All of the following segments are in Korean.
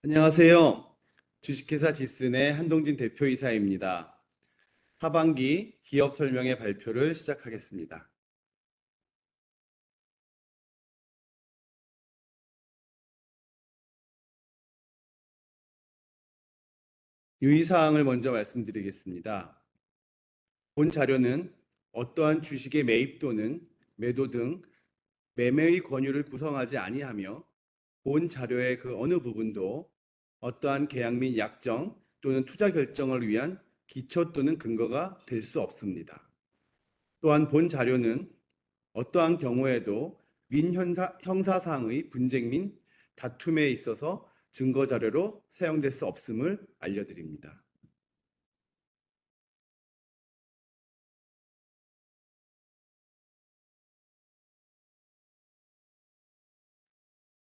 안녕하세요. 주식회사 지슨의 한동진 대표이사입니다. 하반기 기업 설명회 발표를 시작하겠습니다. 유의사항을 먼저 말씀드리겠습니다. 본 자료는 어떠한 주식의 매입 또는 매도 등 매매의 권유를 구성하지 아니하며 본 자료의 그 어느 부분도 어떠한 계약 및 약정 또는 투자 결정을 위한 기초 또는 근거가 될 수 없습니다. 또한 본 자료는 어떠한 경우에도 형사상의 분쟁 및 다툼에 있어서 증거 자료로 사용될 수 없음을 알려드립니다.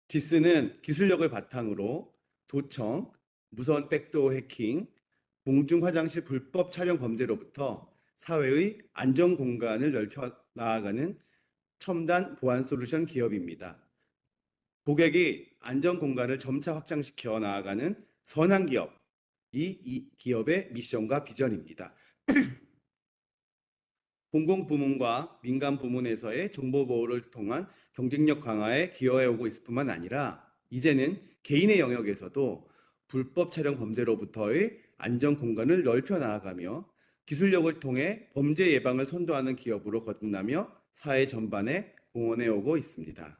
지스는 기술력을 바탕으로 도청, 무선 백도어 해킹, 공중 화장실 불법 촬영 범죄로부터 사회의 안전 공간을 넓혀 나아가는 첨단 보안 솔루션 기업입니다. 고객이 안전 공간을 점차 확장시켜 나아가는 선한 기업이 이 기업의 미션과 비전입니다. 공공부문과 민간부문에서의 정보보호를 통한 경쟁력 강화에 기여해오고 있을 뿐만 아니라 이제는 개인의 영역에서도 불법 촬영 범죄로부터의 안전 공간을 넓혀 나아가며 기술력을 통해 범죄 예방을 선도하는 기업으로 거듭나며 사회 전반에 공헌해오고 있습니다.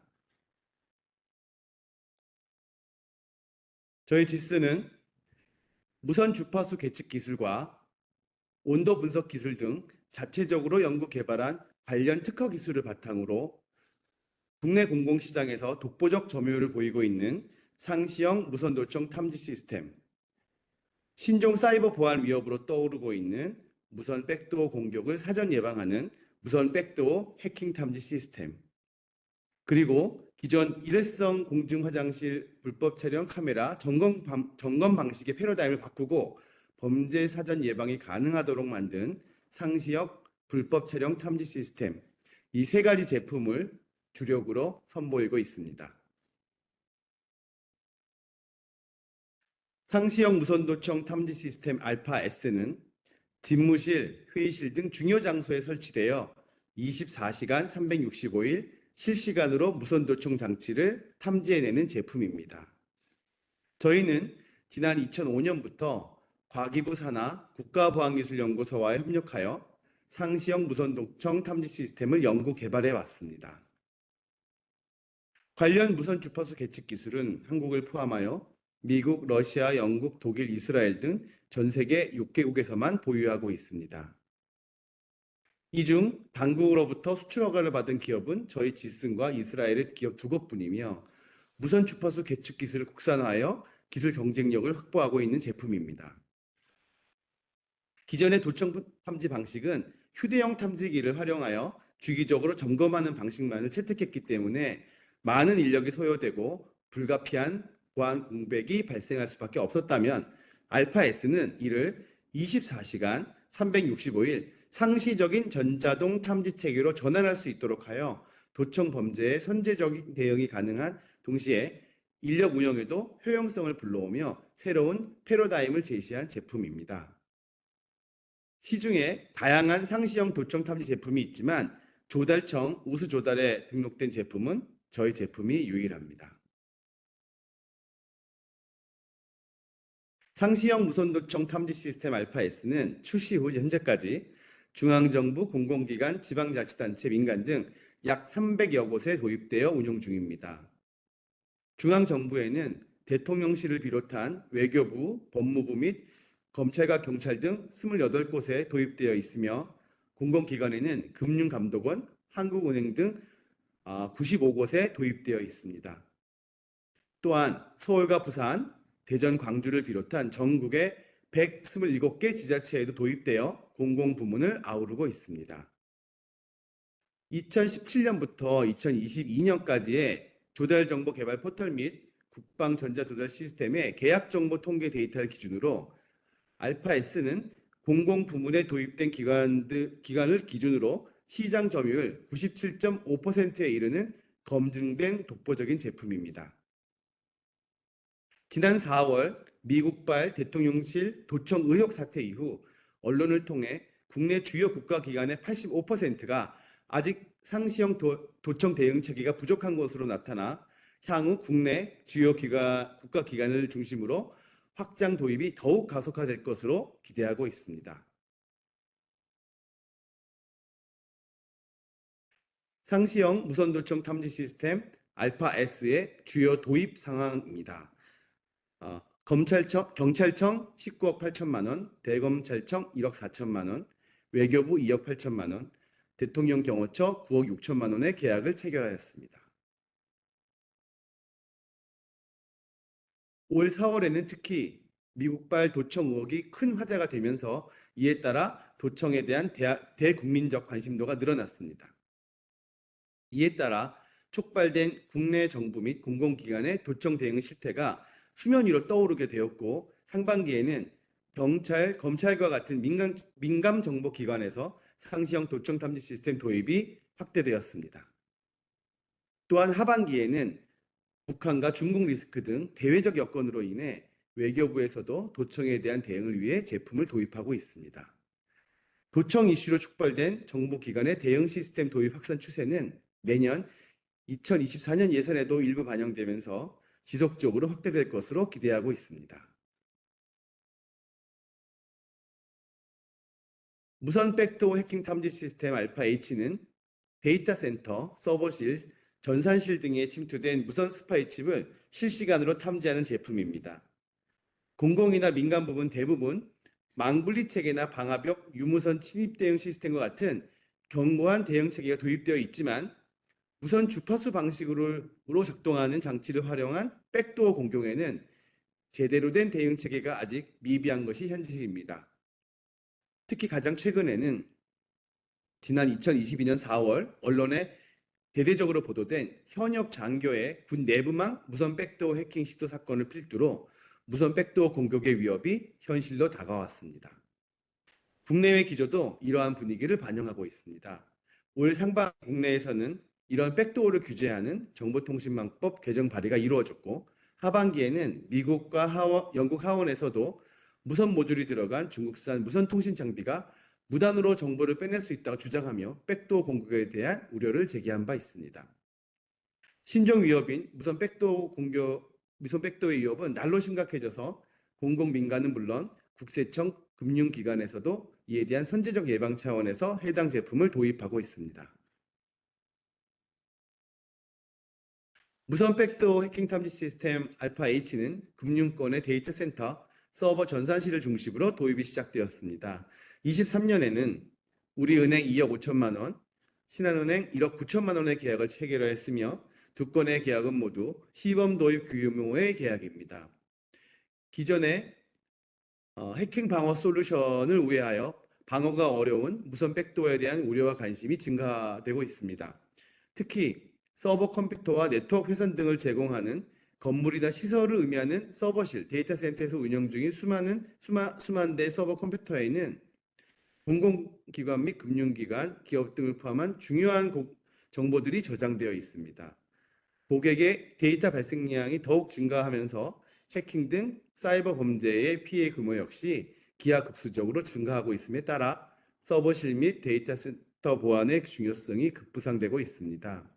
저희 지스는 무선 주파수 계측 기술과 온도 분석 기술 등 자체적으로 연구 개발한 관련 특허 기술을 바탕으로 국내 공공시장에서 독보적 점유율을 보이고 있는 상시형 무선 도청 탐지 시스템, 신종 사이버 보안 위협으로 떠오르고 있는 무선 백도어 공격을 사전 예방하는 무선 백도어 해킹 탐지 시스템, 그리고 기존 일회성 공중 화장실 불법 촬영 카메라 점검 방식의 패러다임을 바꾸고 범죄 사전 예방이 가능하도록 만든 상시형 불법 촬영 탐지 시스템, 이 세 가지 제품을 주력으로 선보이고 있습니다. 상시형 무선도청 탐지 시스템 알파-S는 집무실, 회의실 등 중요 장소에 설치되어 24시간 365일 실시간으로 무선도청 장치를 탐지해내는 제품입니다. 저희는 지난 2005년부터 과기부 산하 국가보안기술연구소와 협력하여 상시형 무선도청 탐지 시스템을 연구 개발해 왔습니다. 관련 무선 주파수 계측 기술은 한국을 포함하여 미국, 러시아, 영국, 독일, 이스라엘 등 전 세계 6개국에서만 보유하고 있습니다. 이 중 당국으로부터 수출 허가를 받은 기업은 저희 지슨과 이스라엘의 기업 두 곳뿐이며 무선 주파수 계측 기술을 국산화하여 기술 경쟁력을 확보하고 있는 제품입니다. 기존의 도청 탐지 방식은 휴대용 탐지기를 활용하여 주기적으로 점검하는 방식만을 채택했기 때문에 많은 인력이 소요되고 불가피한 보안 공백이 발생할 수밖에 없었다면 알파-S는 이를 24시간 365일 상시적인 전자동 탐지 체계로 전환할 수 있도록 하여 도청 범죄에 선제적인 대응이 가능한 동시에 인력 운영에도 효용성을 불러오며 새로운 패러다임을 제시한 제품입니다. 시중에 다양한 상시형 도청 탐지 제품이 있지만 조달청 우수 조달에 등록된 제품은 저희 제품이 유일합니다. 상시형 무선도청 탐지 시스템 알파-S는 출시 후 현재까지 중앙정부, 공공기관, 지방자치단체, 민간 등 약 300여 곳에 도입되어 운용 중입니다. 중앙정부에는 대통령실을 비롯한 외교부, 법무부 및 검찰과 경찰 등 28곳에 도입되어 있으며 공공기관에는 금융감독원, 한국은행 등 95곳에 도입되어 있습니다. 또한 서울과 부산, 대전, 광주를 비롯한 전국의 127개 지자체에도 도입되어 공공부문을 아우르고 있습니다. 2017년부터 2022년까지의 조달정보 개발 포털 및 국방전자조달 시스템의 계약정보 통계 데이터를 기준으로 알파-S는 공공부문에 도입된 기관을 기준으로 시장 점유율 97.5%에 이르는 검증된 독보적인 제품입니다. 지난 4월 미국발 대통령실 도청 의혹 사태 이후 언론을 통해 국내 주요 국가기관의 85%가 아직 상시형 도청 대응 체계가 부족한 것으로 나타나 향후 국내 주요 국가기관을 중심으로 확장 도입이 더욱 가속화될 것으로 기대하고 있습니다. 상시형 무선도청 탐지 시스템 알파-S의 주요 도입 상황입니다. 경찰청 19억 8천만 원, 대검찰청 1억 4천만 원, 외교부 2억 8천만 원, 대통령 경호처 9억 6천만 원의 계약을 체결하였습니다. 올 4월에는 특히 미국발 도청 의혹이 큰 화제가 되면서 이에 따라 도청에 대한 대국민적 관심도가 늘어났습니다. 이에 따라 촉발된 국내 정부 및 공공기관의 도청 대응 실태가 수면 위로 떠오르게 되었고 상반기에는 경찰, 검찰과 같은 민감 정보 기관에서 상시형 도청 탐지 시스템 도입이 확대되었습니다. 또한 하반기에는 북한과 중국 리스크 등 대외적 여건으로 인해 외교부에서도 도청에 대한 대응을 위해 제품을 도입하고 있습니다. 도청 이슈로 촉발된 정부 기관의 대응 시스템 도입 확산 추세는 매년 2024년 예산에도 일부 반영되면서 지속적으로 확대될 것으로 기대하고 있습니다. 무선 백도어 해킹 탐지 시스템 알파-H는 데이터 센터, 서버실, 전산실 등에 침투된 무선 스파이 칩을 실시간으로 탐지하는 제품입니다. 공공이나 민간 부분 대부분 망분리 체계나 방화벽, 유무선 침입 대응 시스템과 같은 견고한 대응 체계가 도입되어 있지만 무선 주파수 방식으로 작동하는 장치를 활용한 백도어 공격에는 제대로 된 대응 체계가 아직 미비한 것이 현실입니다. 특히 가장 최근에는 지난 2022년 4월 언론에 대대적으로 보도된 현역 장교의 군 내부망 무선 백도어 해킹 시도 사건을 필두로 무선 백도어 공격의 위협이 현실로 다가왔습니다. 국내외 기조도 이러한 분위기를 반영하고 있습니다. 올 상반 국내에서는 이런 백도어를 규제하는 정보통신망법 개정 발의가 이루어졌고 하반기에는 미국과 영국 하원에서도 무선 모듈이 들어간 중국산 무선 통신 장비가 무단으로 정보를 빼낼 수 있다고 주장하며 백도어 공격에 대한 우려를 제기한 바 있습니다. 신종 위협인 무선 백도어의 위협은 날로 심각해져서 공공민간은 물론 국세청, 금융기관에서도 이에 대한 선제적 예방 차원에서 해당 제품을 도입하고 있습니다. 무선 백도어 해킹 탐지 시스템 알파-H는 금융권의 데이터 센터, 서버 전산실을 중심으로 도입이 시작되었습니다. 23년에는 우리은행 2억 5천만 원, 신한은행 1억 9천만 원의 계약을 체결했으며 두 건의 계약은 모두 시범 도입 규모의 계약입니다. 기존의 해킹 방어 솔루션을 우회하여 방어가 어려운 무선 백도어에 대한 우려와 관심이 증가되고 있습니다. 특히 서버 컴퓨터와 네트워크 회선 등을 제공하는 건물이나 시설을 의미하는 서버실, 데이터 센터에서 운영 중인 수만 대 서버 컴퓨터에는 공공기관 및 금융기관, 기업 등을 포함한 중요한 정보들이 저장되어 있습니다. 고객의 데이터 발생량이 더욱 증가하면서 해킹 등 사이버 범죄의 피해 규모 역시 기하급수적으로 증가하고 있음에 따라 서버실 및 데이터 센터 보안의 중요성이 급부상되고 있습니다.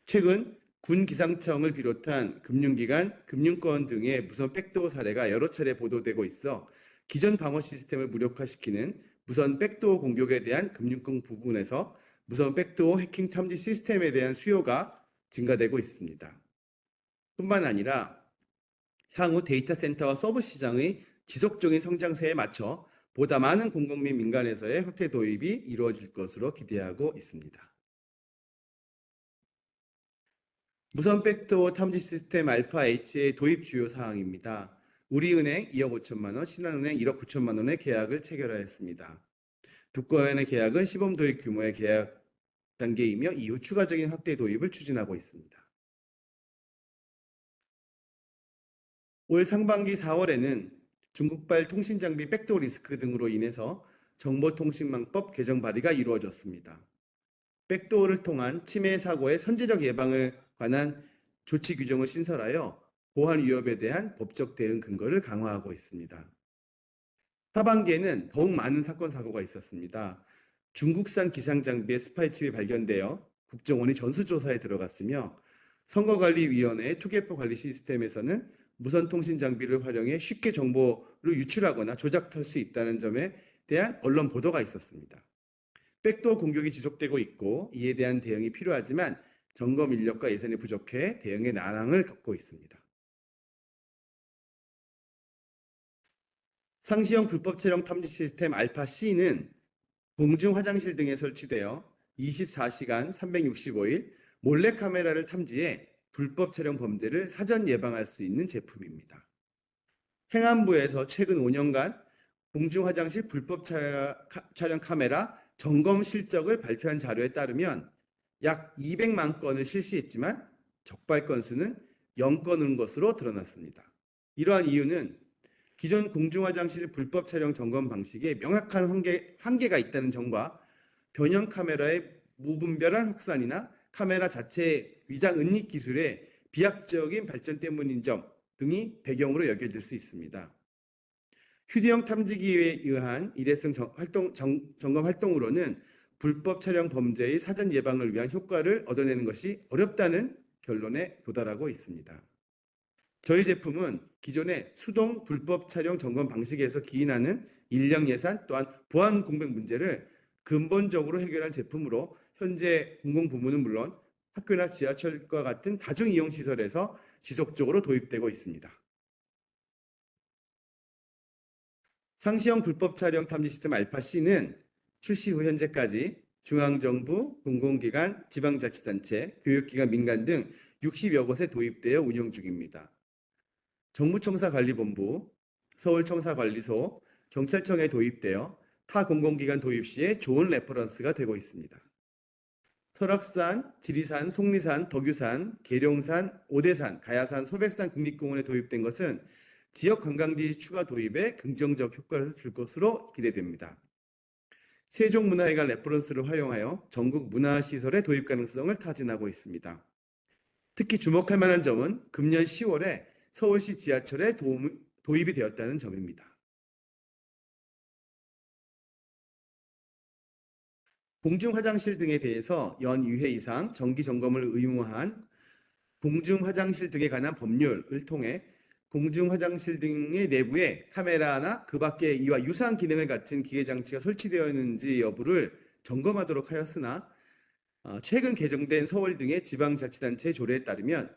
최근 군 기상청을 비롯한 금융기관, 금융권 등의 무선 백도어 사례가 여러 차례 보도되고 있어 기존 방어 시스템을 무력화시키는 무선 백도어 공격에 대한 금융권 부분에서 무선 백도어 해킹 탐지 시스템에 대한 수요가 증가되고 있습니다. 뿐만 아니라 향후 데이터 센터와 서버 시장의 지속적인 성장세에 맞춰 보다 많은 공공 및 민간에서의 확대 도입이 이루어질 것으로 기대하고 있습니다. 무선 백도어 탐지 시스템 알파-H의 도입 주요 사항입니다. 우리은행 2억 5천만 원, 신한은행 1억 9천만 원의 계약을 체결하였습니다. 두 건의 계약은 시범 도입 규모의 계약 단계이며 이후 추가적인 확대 도입을 추진하고 있습니다. 올 상반기 4월에는 중국발 통신장비 백도어 리스크 등으로 인해서 정보통신망법 개정 발의가 이루어졌습니다. 백도어를 통한 침해 사고의 선제적 예방을 관한 조치 규정을 신설하여 보안 위협에 대한 법적 대응 근거를 강화하고 있습니다. 하반기에는 더욱 많은 사건 사고가 있었습니다. 중국산 기상 장비의 스파이 칩이 발견되어 국정원이 전수조사에 들어갔으며 선거관리위원회의 투개표 관리 시스템에서는 무선 통신 장비를 활용해 쉽게 정보를 유출하거나 조작할 수 있다는 점에 대한 언론 보도가 있었습니다. 백도어 공격이 지속되고 있고 이에 대한 대응이 필요하지만 점검 인력과 예산이 부족해 대응의 난항을 겪고 있습니다. 상시형 불법 촬영 탐지 시스템 알파-C는 공중 화장실 등에 설치되어 24시간 365일 몰래카메라를 탐지해 불법 촬영 범죄를 사전 예방할 수 있는 제품입니다. 행안부에서 최근 5년간 공중 화장실 불법 촬영 카메라 점검 실적을 발표한 자료에 따르면 약 200만 건을 실시했지만 적발 건수는 0건인 것으로 드러났습니다. 이러한 이유는 기존 공중 화장실 불법 촬영 점검 방식에 명확한 한계가 있다는 점과 변형 카메라의 무분별한 확산이나 카메라 자체의 위장 은닉 기술의 비약적인 발전 때문인 점 등이 배경으로 여겨질 수 있습니다. 휴대용 탐지기에 의한 일회성 점검 활동으로는 불법 촬영 범죄의 사전 예방을 위한 효과를 얻어내는 것이 어렵다는 결론에 도달하고 있습니다. 저희 제품은 기존의 수동 불법 촬영 점검 방식에서 기인하는 인력 예산 또한 보안 공백 문제를 근본적으로 해결한 제품으로 현재 공공부문은 물론 학교나 지하철과 같은 다중이용시설에서 지속적으로 도입되고 있습니다. 상시형 불법 촬영 탐지 시스템 알파-C는 출시 후 현재까지 중앙정부, 공공기관, 지방자치단체, 교육기관, 민간 등 60여 곳에 도입되어 운영 중입니다. 정부청사관리본부, 서울청사관리소, 경찰청에 도입되어 타 공공기관 도입 시에 좋은 레퍼런스가 되고 있습니다. 설악산, 지리산, 속리산, 덕유산, 계룡산, 오대산, 가야산, 소백산 국립공원에 도입된 것은 지역 관광지 추가 도입에 긍정적 효과를 줄 것으로 기대됩니다. 세종문화회관 레퍼런스를 활용하여 전국 문화시설의 도입 가능성을 타진하고 있습니다. 특히 주목할 만한 점은 금년 10월에 서울시 지하철에 도입이 되었다는 점입니다. 공중 화장실 등에 대해서 연 2회 이상 정기 점검을 의무화한 공중 화장실 등에 관한 법률을 통해 공중 화장실 등의 내부에 카메라나 그 밖에 이와 유사한 기능을 갖춘 기계 장치가 설치되어 있는지 여부를 점검하도록 하였으나 최근 개정된 서울 등의 지방자치단체 조례에 따르면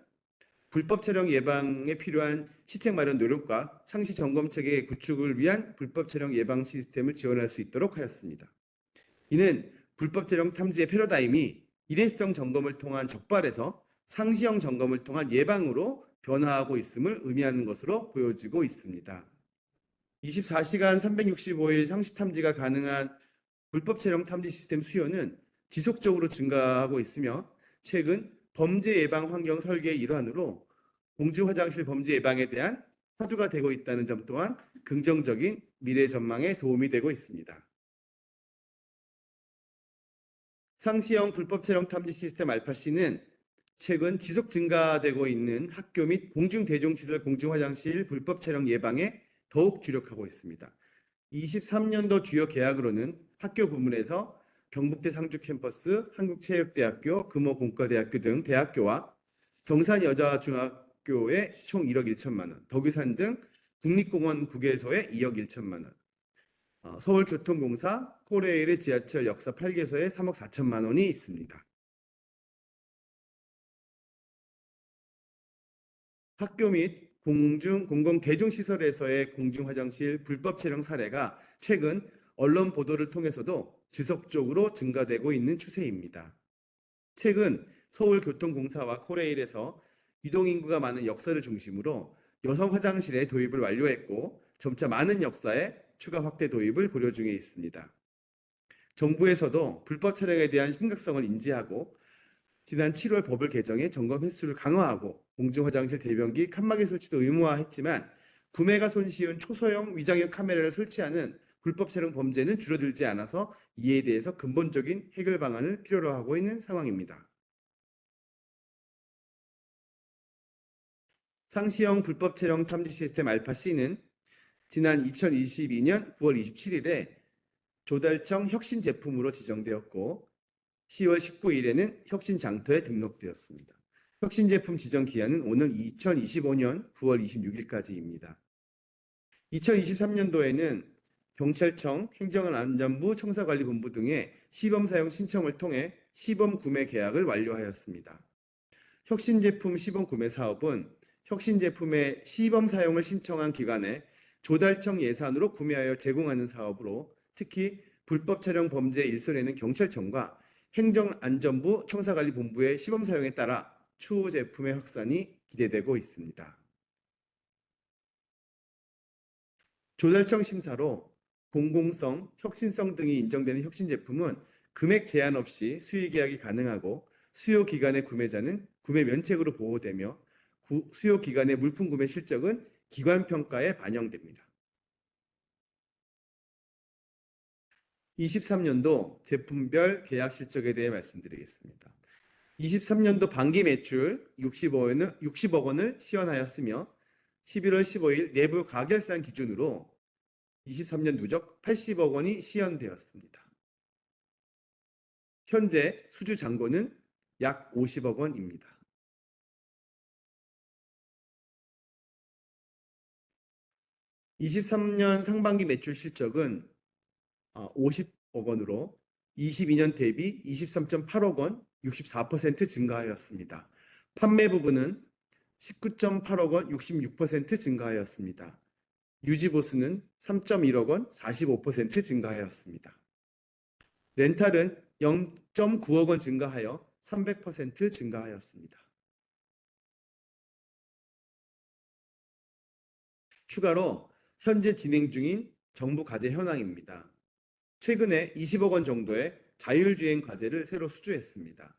불법 촬영 예방에 필요한 시책 마련 노력과 상시 점검 체계 구축을 위한 불법 촬영 예방 시스템을 지원할 수 있도록 하였습니다. 이는 불법 촬영 탐지의 패러다임이 일회성 점검을 통한 적발에서 상시형 점검을 통한 예방으로 변화하고 있음을 의미하는 것으로 보여지고 있습니다. 24시간 365일 상시 탐지가 가능한 불법 촬영 탐지 시스템 수요는 지속적으로 증가하고 있으며 최근 범죄 예방 환경 설계의 일환으로 공중 화장실 범죄 예방에 대한 화두가 되고 있다는 점 또한 긍정적인 미래 전망에 도움이 되고 있습니다. 상시형 불법 촬영 탐지 시스템 알파-C는 최근 지속 증가되고 있는 학교 및 공중대중시설 공중화장실 불법 촬영 예방에 더욱 주력하고 있습니다. 23년도 주요 계약으로는 학교 부문에서 경북대 상주 캠퍼스, 한국체육대학교, 금호공과대학교 등 대학교와 경산여자중학교에 총 1억 1천만 원, 덕유산 등 국립공원 국외소에 2억 1천만 원, 서울교통공사, 코레일의 지하철 역사 8개소에 3억 4천만 원이 있습니다. 학교 및 공공대중시설에서의 공중화장실 불법 촬영 사례가 최근 언론 보도를 통해서도 지속적으로 증가되고 있는 추세입니다. 최근 서울교통공사와 코레일에서 유동인구가 많은 역사를 중심으로 여성 화장실의 도입을 완료했고 점차 많은 역사에 추가 확대 도입을 고려 중에 있습니다. 정부에서도 불법 촬영에 대한 심각성을 인지하고 지난 7월 법을 개정해 점검 횟수를 강화하고 공중화장실 대변기 칸막이 설치도 의무화했지만 구매가 손쉬운 초소형 위장형 카메라를 설치하는 불법 촬영 범죄는 줄어들지 않아서 이에 대해서 근본적인 해결 방안을 필요로 하고 있는 상황입니다. 상시형 불법 촬영 탐지 시스템 알파-C는 지난 2022년 9월 27일에 조달청 혁신 제품으로 지정되었고 10월 19일에는 혁신 장터에 등록되었습니다. 혁신 제품 지정 기한은 오늘 2025년 9월 26일까지입니다. 2023년도에는 경찰청, 행정안전부, 청사관리본부 등의 시범 사용 신청을 통해 시범 구매 계약을 완료하였습니다. 혁신 제품 시범 구매 사업은 혁신 제품의 시범 사용을 신청한 기관에 조달청 예산으로 구매하여 제공하는 사업으로 특히 불법 촬영 범죄 일선에는 경찰청과 행정안전부, 청사관리본부의 시범 사용에 따라 추후 제품의 확산이 기대되고 있습니다. 조달청 심사로 공공성, 혁신성 등이 인정되는 혁신 제품은 금액 제한 없이 수의 계약이 가능하고 수요 기간의 구매자는 구매 면책으로 보호되며 수요 기간의 물품 구매 실적은 기관 평가에 반영됩니다. 23년도 제품별 계약 실적에 대해 말씀드리겠습니다. 23년도 반기 매출 60억 원을 시현하였으며 11월 15일 내부 가결산 기준으로 23년 누적 80억 원이 시현되었습니다. 현재 수주 잔고는 약 50억 원입니다. 23년 상반기 매출 실적은 50억 원으로 22년 대비 23.8억 원, 64% 증가하였습니다. 판매 부분은 19.8억 원, 66% 증가하였습니다. 유지 보수는 3.1억 원, 45% 증가하였습니다. 렌탈은 0.9억 원 증가하여 300% 증가하였습니다. 추가로 현재 진행 중인 정부 과제 현황입니다. 최근에 20억 원 정도의 자율주행 과제를 새로 수주했습니다.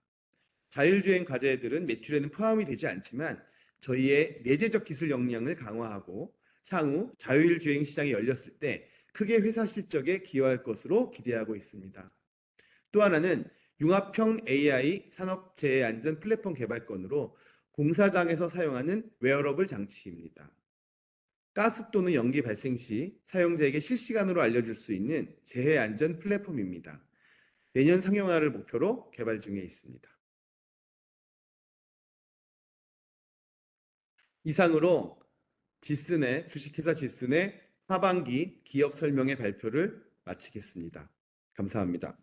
자율주행 과제들은 매출에는 포함이 되지 않지만 저희의 내재적 기술 역량을 강화하고 향후 자율주행 시장이 열렸을 때 크게 회사 실적에 기여할 것으로 기대하고 있습니다. 또 하나는 융합형 AI 산업재해 안전 플랫폼 개발건으로 공사장에서 사용하는 웨어러블 장치입니다. 가스 또는 연기 발생 시 사용자에게 실시간으로 알려줄 수 있는 재해 안전 플랫폼입니다. 내년 상용화를 목표로 개발 중에 있습니다. 이상으로 주식회사 지슨의 하반기 기업 설명회 발표를 마치겠습니다. 감사합니다.